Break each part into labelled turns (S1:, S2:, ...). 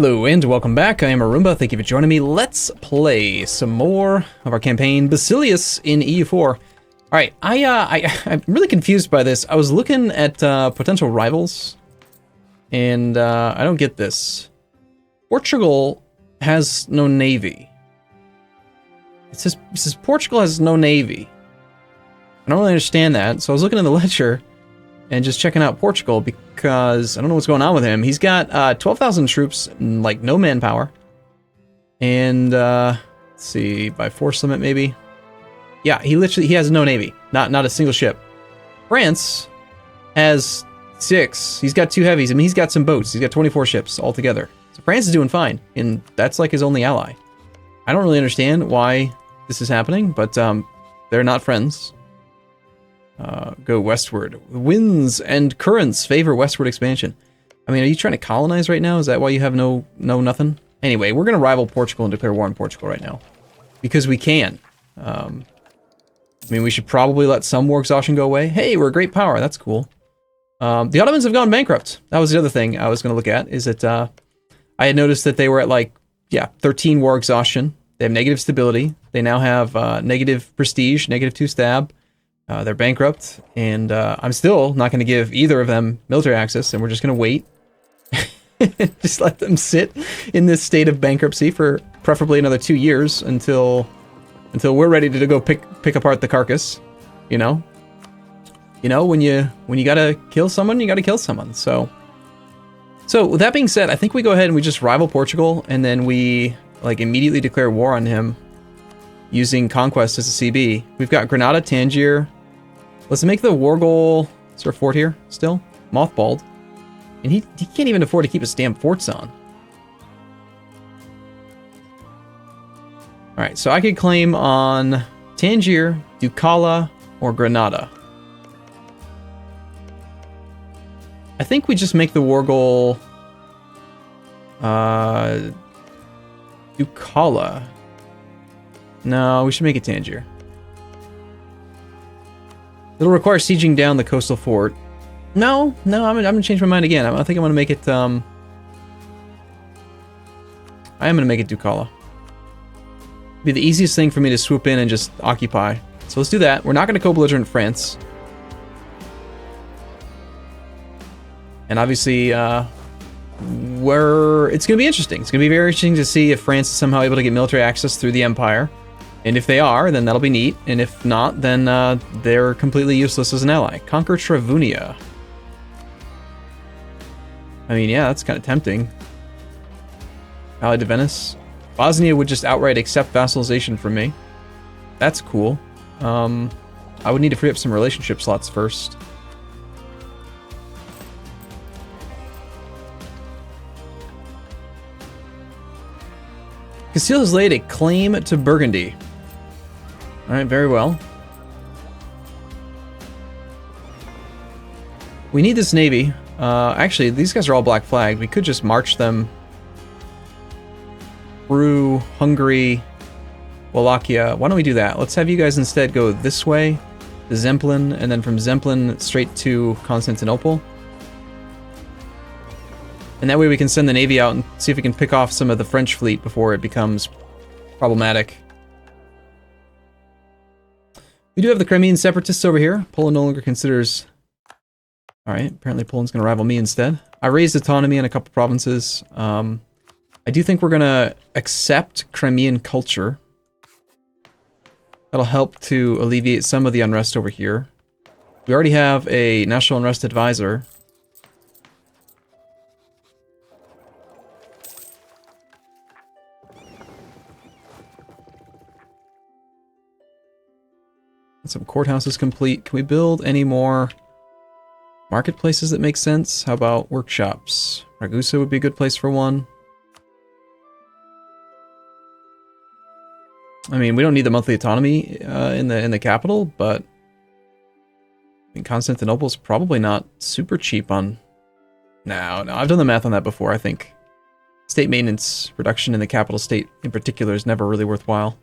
S1: Hello and welcome back. I am Arumba. Thank you for joining me. Let's play some more of our campaign, Basileus in EU4. All right, I'm really confused by this. I was looking at potential rivals, and I don't get this. Portugal has no navy. It says Portugal has no navy. I don't really understand that. So I was looking in the ledger and just checking out Portugal because I don't know what's going on with him. He's got 12,000 troops, like no manpower. And let's see, by force limit maybe. Yeah, he has no navy, not a single ship. France has 6. He's got 2 heavies. I mean, he's got some boats. He's got 24 ships altogether. So France is doing fine, and that's like his only ally. I don't really understand why this is happening, but they're not friends. Go westward. Winds and currents favor westward expansion. I mean, are you trying to colonize right now? Is that why you have no nothing? Anyway, we're going to rival Portugal and declare war on Portugal right now. Because we can. I mean, we should probably let some war exhaustion go away. Hey, we're a great power. That's cool. The Ottomans have gone bankrupt. That was the other thing I was going to look at, is that I had noticed that they were at 13 war exhaustion. They have negative stability. They now have negative prestige, negative 2 stab. They're bankrupt, and I'm still not going to give either of them military access, and we're just going to wait. Just let them sit in this state of bankruptcy for preferably another 2 years until we're ready to go pick apart the carcass. You know, when you gotta kill someone, you gotta kill someone. So with that being said, I think we go ahead and we just rival Portugal, and then we immediately declare war on him using Conquest as a CB. We've got Granada, Tangier. Let's make the war goal. Is there a fort here still? Mothballed. And he can't even afford to keep his damn forts on. Alright, so I could claim on Tangier, Ducala, or Granada. I think we just make the war goal Ducala. No, we should make it Tangier. It'll require sieging down the coastal fort. No, I'm gonna change my mind again. I think I'm gonna make it. I am gonna make it Ducala. Be the easiest thing for me to swoop in and just occupy. So let's do that. We're not gonna co-belligerent France. And obviously, it's gonna be interesting. It's gonna be very interesting to see if France is somehow able to get military access through the Empire. And if they are, then that'll be neat. And if not, then they're completely useless as an ally. Conquer Travunia. I mean, yeah, that's kind of tempting. Allied to Venice. Bosnia would just outright accept vassalization from me. That's cool. I would need to free up some relationship slots first. Castile has laid a claim to Burgundy. Alright, very well. We need this navy. Actually, these guys are all black flagged. We could just march them through Hungary, Wallachia. Why don't we do that? Let's have you guys instead go this way to Zemplin, and then from Zemplin straight to Constantinople. And that way we can send the navy out and see if we can pick off some of the French fleet before it becomes problematic. We do have the Crimean separatists over here. Poland no longer considers... Alright, apparently Poland's going to rival me instead. I raised autonomy in a couple provinces. I do think we're going to accept Crimean culture. That'll help to alleviate some of the unrest over here. We already have a national unrest advisor. Some courthouses complete. Can we build any more marketplaces that make sense? How about workshops? Ragusa would be a good place for one. I mean, we don't need the monthly autonomy in the capital, but I mean, Constantinople's probably not super cheap on... No, I've done the math on that before. I think state maintenance reduction in the capital state in particular is never really worthwhile.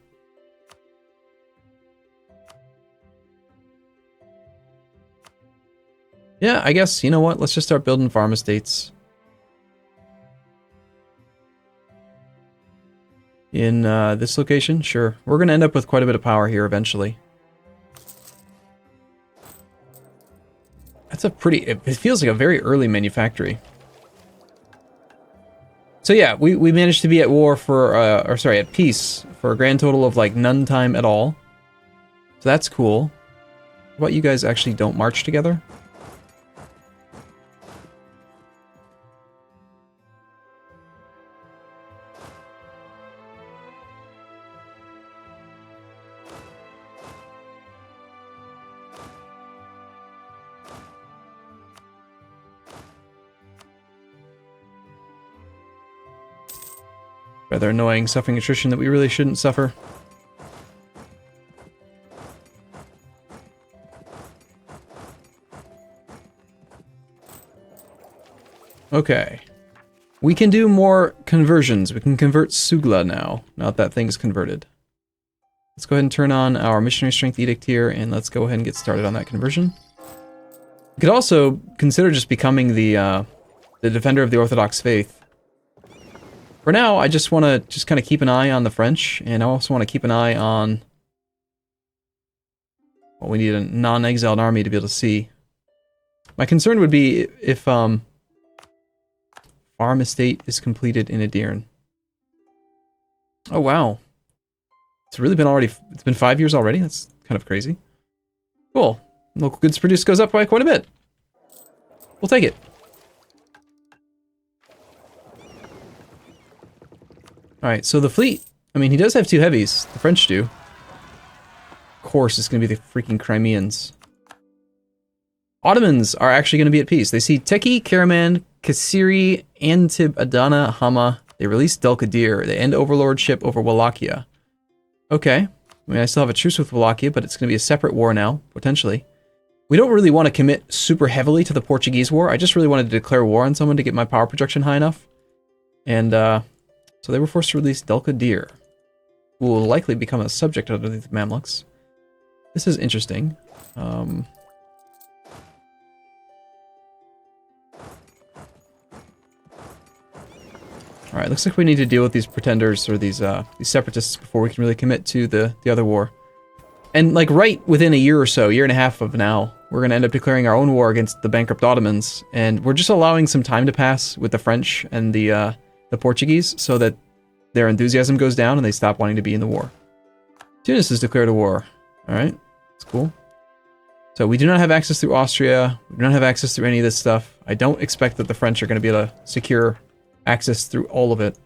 S1: Yeah, I guess, you know what? Let's just start building farm estates. in this location? Sure. We're going to end up with quite a bit of power here eventually. That's a pretty... It feels like a very early manufactory. So yeah, we managed to be at war for... or sorry, at peace for a grand total of like none time at all. So that's cool. How about you guys actually don't march together? Rather annoying, suffering attrition that we really shouldn't suffer. Okay. We can do more conversions. We can convert Sugla now that that thing's converted. Let's go ahead and turn on our missionary strength edict here, and let's go ahead and get started on that conversion. We could also consider just becoming the defender of the Orthodox faith. For now, I just want to just kind of keep an eye on the French, and I also want to keep an eye on... Well, we need a non-exiled army to be able to see. My concern would be if farm estate is completed in Adirn. Oh, wow. It's really been it's been 5 years already? That's kind of crazy. Cool. Local goods produced goes up by quite a bit. We'll take it. Alright, so the fleet, I mean, he does have 2 heavies. The French do. Of course, it's going to be the freaking Crimeans. Ottomans are actually going to be at peace. They see Teki, Karaman, Kassiri, Antib, Adana, Hama. They release Delkadir. They end overlordship over Wallachia. Okay. I mean, I still have a truce with Wallachia, but it's going to be a separate war now, potentially. We don't really want to commit super heavily to the Portuguese war. I just really wanted to declare war on someone to get my power projection high enough. And, so they were forced to release Delkadir, who will likely become a subject under the Mamluks. This is interesting. Alright, looks like we need to deal with these pretenders, or these separatists, before we can really commit to the other war. And, like, right within a year or so, year and a half of now, we're going to end up declaring our own war against the bankrupt Ottomans, and we're just allowing some time to pass with the French and the Portuguese, so that their enthusiasm goes down and they stop wanting to be in the war. Tunis has declared a war. Alright, that's cool. So we do not have access through Austria, we do not have access through any of this stuff. I don't expect that the French are going to be able to secure access through all of it.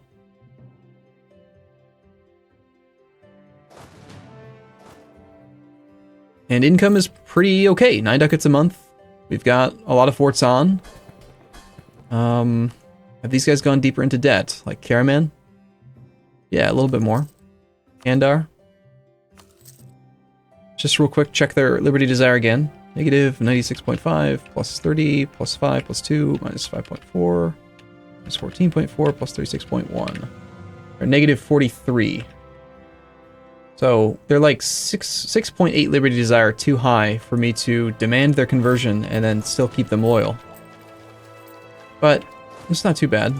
S1: And income is pretty okay, 9 ducats a month. We've got a lot of forts on. Have these guys gone deeper into debt? Like Karaman? Yeah, a little bit more. Andar? Just real quick, check their Liberty Desire again. Negative 96.5, plus 30, plus 5, plus 2, minus 5.4, minus 14.4, plus 36.1. Or negative 43. So they're like 6.8 Liberty Desire too high for me to demand their conversion and then still keep them loyal. But it's not too bad.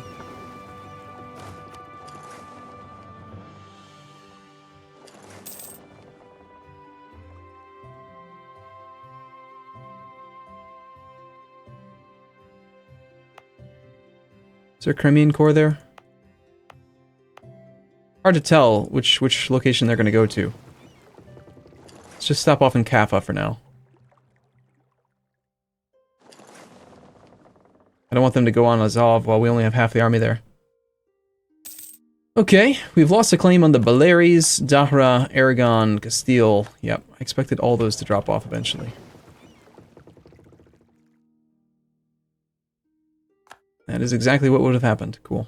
S1: Is there a Crimean Corps there? Hard to tell which location they're going to go to. Let's just stop off in Kaffa for now. I don't want them to go on Azov while we only have half the army there. Okay, we've lost a claim on the Baleares, Dahra, Aragon, Castile. Yep, I expected all those to drop off eventually. That is exactly what would have happened. Cool.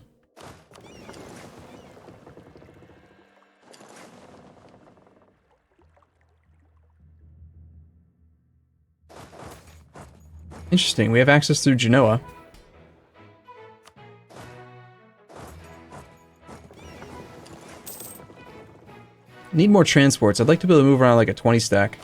S1: Interesting, we have access through Genoa. Need more transports. I'd like to be able to move around like a 20 stack.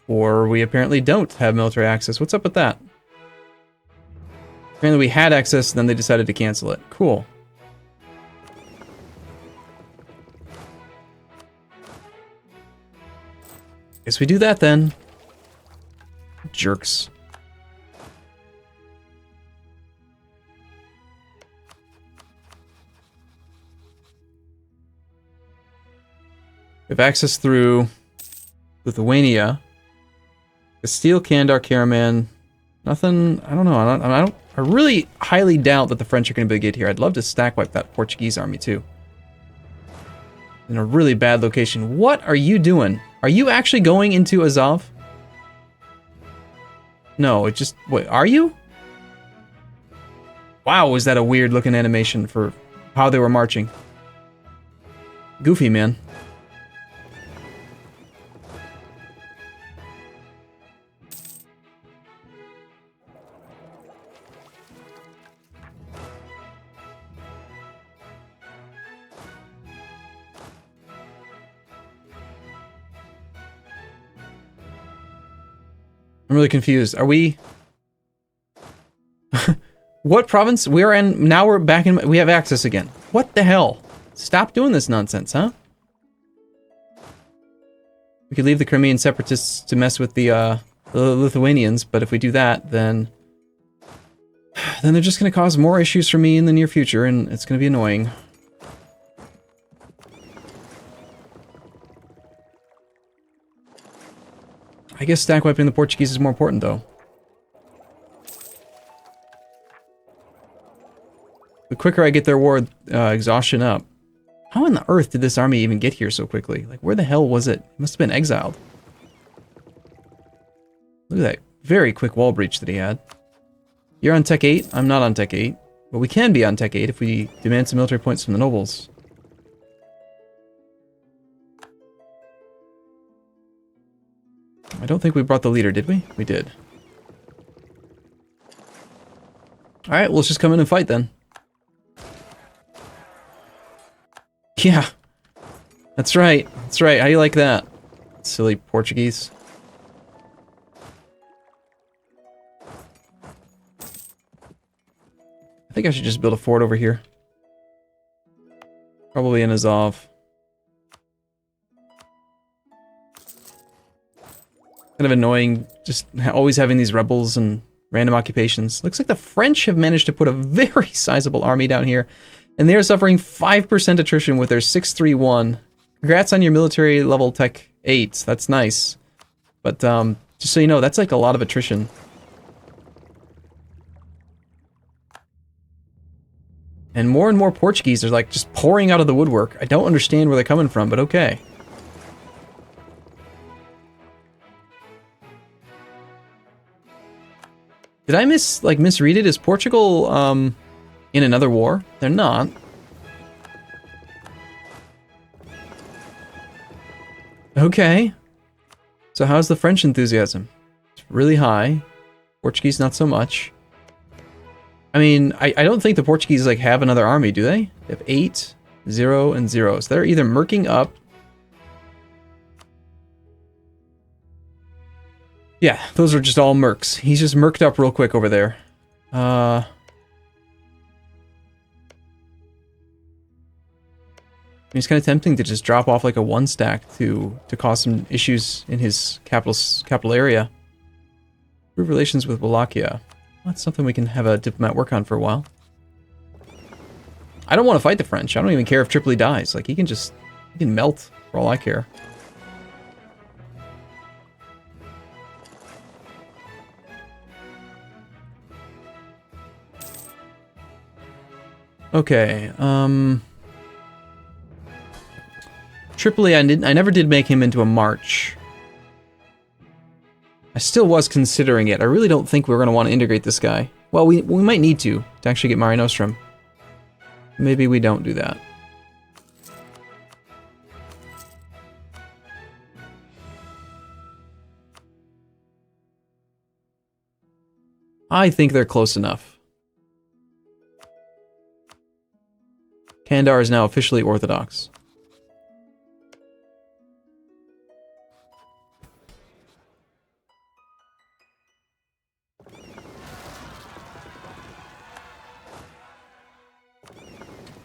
S1: Or we apparently don't have military access. What's up with that? Apparently we had access, then they decided to cancel it. Cool. Guess we do that then. Jerks. We have access through Lithuania. Castile, Kandar, Karaman. Nothing. I don't know. I really highly doubt that the French are going to be able to get here. I'd love to stack wipe that Portuguese army too. In a really bad location. What are you doing? Are you actually going into Azov? No, it just... Wait, are you? Wow, was that a weird looking animation for how they were marching. Goofy, man. I'm really confused. Are we... What province? We're in... Now we're back in... We have access again. What the hell? Stop doing this nonsense, huh? We could leave the Crimean separatists to mess with the Lithuanians, but if we do that, then they're just going to cause more issues for me in the near future, and it's going to be annoying. I guess stack wiping the Portuguese is more important, though. The quicker I get their war exhaustion up. How on the earth did this army even get here so quickly? Like, where the hell was it? It must have been exiled. Look at that very quick wall breach that he had. You're on Tech 8. I'm not on Tech 8. But we can be on Tech 8 if we demand some military points from the nobles. I don't think we brought the leader, did we? We did. Alright, well, let's just come in and fight then. Yeah. That's right. That's right. How do you like that? Silly Portuguese. I think I should just build a fort over here. Probably in Azov. Kind of annoying, just always having these rebels and random occupations. Looks like the French have managed to put a very sizable army down here, and they are suffering 5% attrition with their 631. Congrats on your military level Tech 8. That's nice. But just so you know, that's like a lot of attrition. And more Portuguese are like just pouring out of the woodwork. I don't understand where they're coming from, but okay. Did I misread it? Is Portugal in another war? They're not. Okay. So how's the French enthusiasm? It's really high. Portuguese not so much. I mean, I don't think the Portuguese like have another army, do they? They have 8, 0, and 0. So they're either merking up. Yeah, those are just all mercs. He's just merked up real quick over there. It's kind of tempting to just drop off like a 1 stack to cause some issues in his capital area. Improve relations with Wallachia. That's something we can have a diplomat work on for a while. I don't want to fight the French. I don't even care if Tripoli dies. Like, he can melt for all I care. Okay, Tripoli, I never did make him into a march. I still was considering it. I really don't think we're going to want to integrate this guy. Well, we might need to actually get Mare Nostrum. Maybe we don't do that. I think they're close enough. Kandar is now officially Orthodox.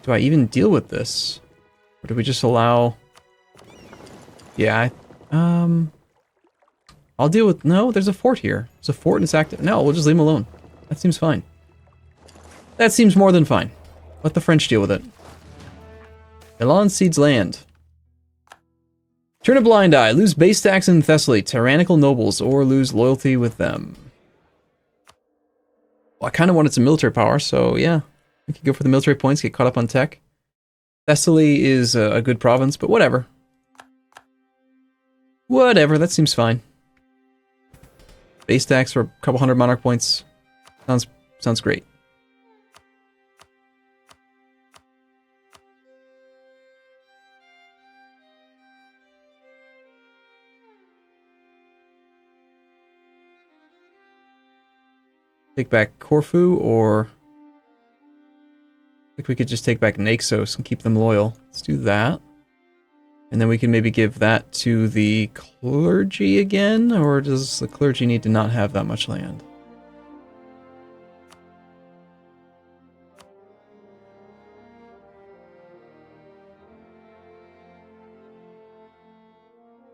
S1: Do I even deal with this? Or do we just allow... Yeah, I'll deal with... No, there's a fort here. There's a fort and it's active. No, we'll just leave him alone. That seems fine. That seems more than fine. Let the French deal with it. Milan cedes land. Turn a blind eye. Lose base tax in Thessaly. Tyrannical nobles, or lose loyalty with them. Well, I kind of wanted some military power, so yeah. We could go for the military points, get caught up on tech. Thessaly is a good province, but whatever. Whatever, that seems fine. Base tax for a couple hundred monarch points. Sounds great. Take back Corfu, or... I think we could just take back Naxos and keep them loyal. Let's do that. And then we can maybe give that to the clergy again, or does the clergy need to not have that much land?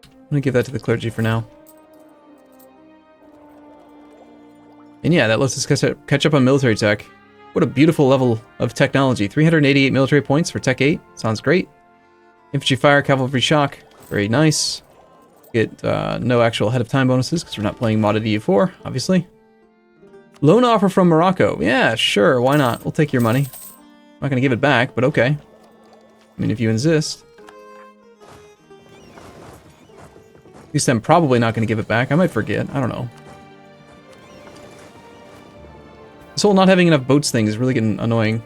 S1: I'm gonna give that to the clergy for now. And yeah, that lets us catch up on military tech. What a beautiful level of technology. 388 military points for Tech 8. Sounds great. Infantry fire, cavalry shock. Very nice. Get no actual ahead of time bonuses because we're not playing modded EU4, obviously. Loan offer from Morocco. Yeah, sure, why not? We'll take your money. I'm not going to give it back, but okay. I mean, if you insist. At least I'm probably not going to give it back. I might forget. I don't know. This whole not having enough boats thing is really getting annoying.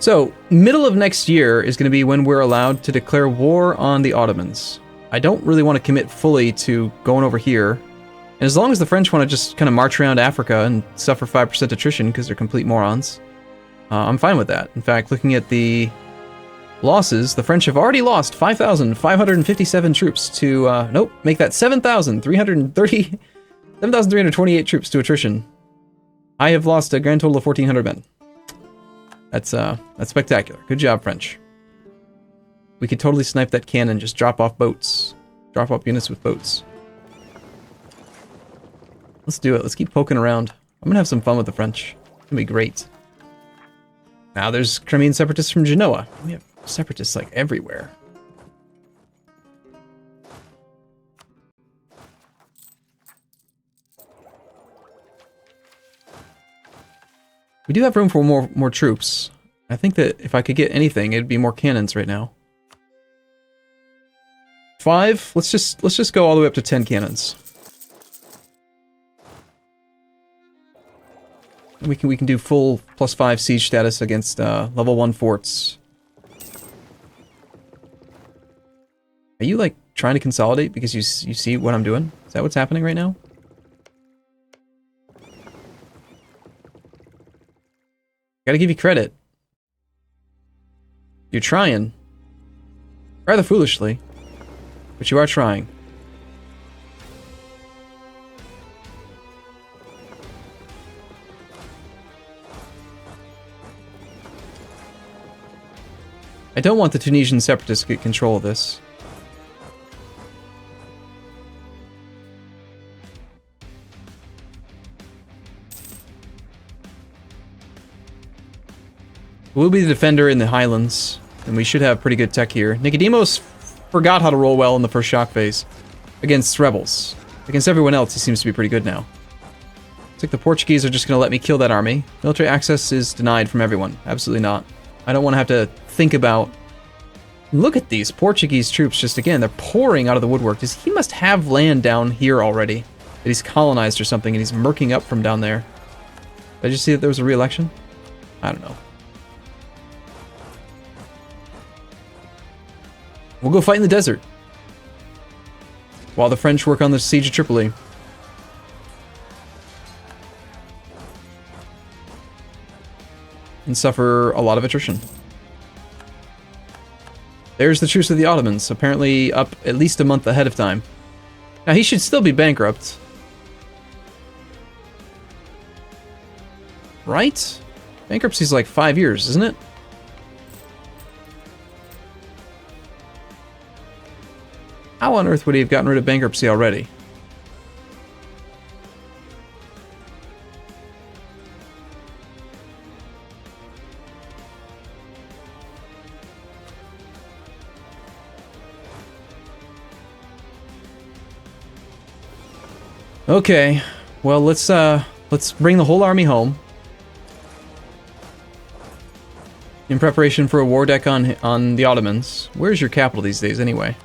S1: So, middle of next year is going to be when we're allowed to declare war on the Ottomans. I don't really want to commit fully to going over here. And as long as the French want to just kind of march around Africa and suffer 5% attrition because they're complete morons, I'm fine with that. In fact, looking at the losses, the French have already lost 5,557 troops to, nope, make that 7,328 troops to attrition. I have lost a grand total of 1,400 men. That's spectacular. Good job, French. We could totally snipe that cannon, just drop off boats. Drop off units with boats. Let's do it. Let's keep poking around. I'm gonna have some fun with the French. It's gonna be great. Now there's Crimean separatists from Genoa. We have separatists like everywhere. We do have room for more troops. I think that if I could get anything, it'd be more cannons right now. 5. Let's just go all the way up to 10 cannons. We can do full +5 siege status against level 1 forts. Are you like trying to consolidate because you see what I'm doing? Is that what's happening right now? Gotta give you credit. You're trying. Rather foolishly. But you are trying. I don't want the Tunisian separatists to get control of this. We'll be the defender in the highlands, and we should have pretty good tech here. Nicodemos forgot how to roll well in the first shock phase against rebels. Against everyone else, he seems to be pretty good now. Looks like the Portuguese are just going to let me kill that army. Military access is denied from everyone. Absolutely not. I don't want to have to think about... Look at these Portuguese troops just again. They're pouring out of the woodwork. He must have land down here already that he's colonized or something, and he's murking up from down there. Did I just see that there was a re-election? I don't know. We'll go fight in the desert while the French work on the siege of Tripoli. And suffer a lot of attrition. There's the truce of the Ottomans, apparently up at least a month ahead of time. Now he should still be bankrupt. right? Bankruptcy's like 5 years, isn't it? How on earth would he have gotten rid of bankruptcy already? Okay, well let's bring the whole army home in preparation for a war deck on the Ottomans. Where's your capital these days anyway?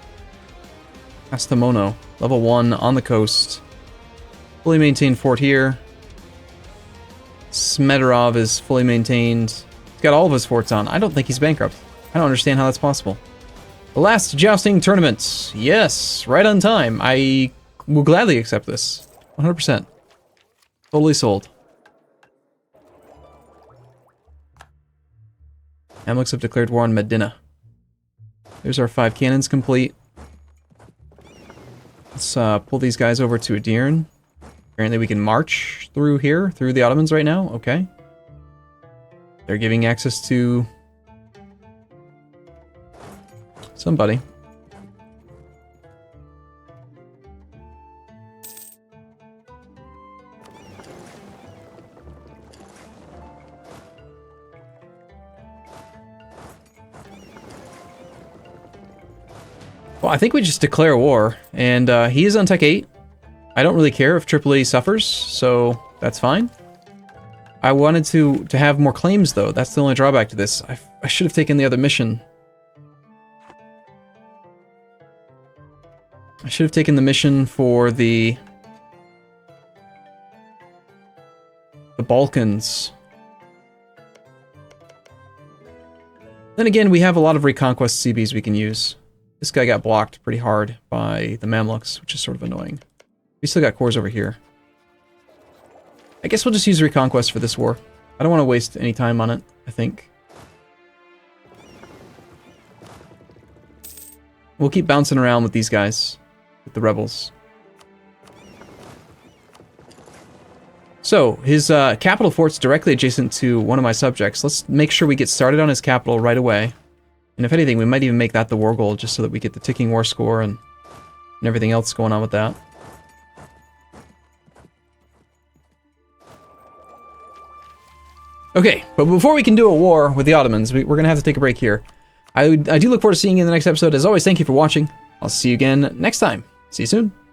S1: Kastamonu, level 1 on the coast. Fully maintained fort here. Smederov is fully maintained. He's got all of his forts on. I don't think he's bankrupt. I don't understand how that's possible. The last jousting tournament. Yes, right on time. I will gladly accept this. 100%. Totally sold. Mamluks have declared war on Medina. There's our 5 cannons complete. Let's pull these guys over to Edirne. Apparently we can march through here, through the Ottomans right now. Okay. They're giving access to somebody. Well, I think we just declare war, and he is on Tech 8. I don't really care if Tripoli suffers, so that's fine. I wanted to have more claims, though. That's the only drawback to this. I should have taken the other mission. I should have taken the mission for the Balkans. Then again, we have a lot of Reconquest CBs we can use. This guy got blocked pretty hard by the Mamluks, which is sort of annoying. We still got cores over here. I guess we'll just use Reconquest for this war. I don't want to waste any time on it, I think. We'll keep bouncing around with these guys, with the rebels. So, his capital fort's directly adjacent to one of my subjects. Let's make sure we get started on his capital right away. And if anything, we might even make that the war goal, just so that we get the ticking war score and everything else going on with that. Okay, but before we can do a war with the Ottomans, we're going to have to take a break here. I do look forward to seeing you in the next episode. As always, thank you for watching. I'll see you again next time. See you soon.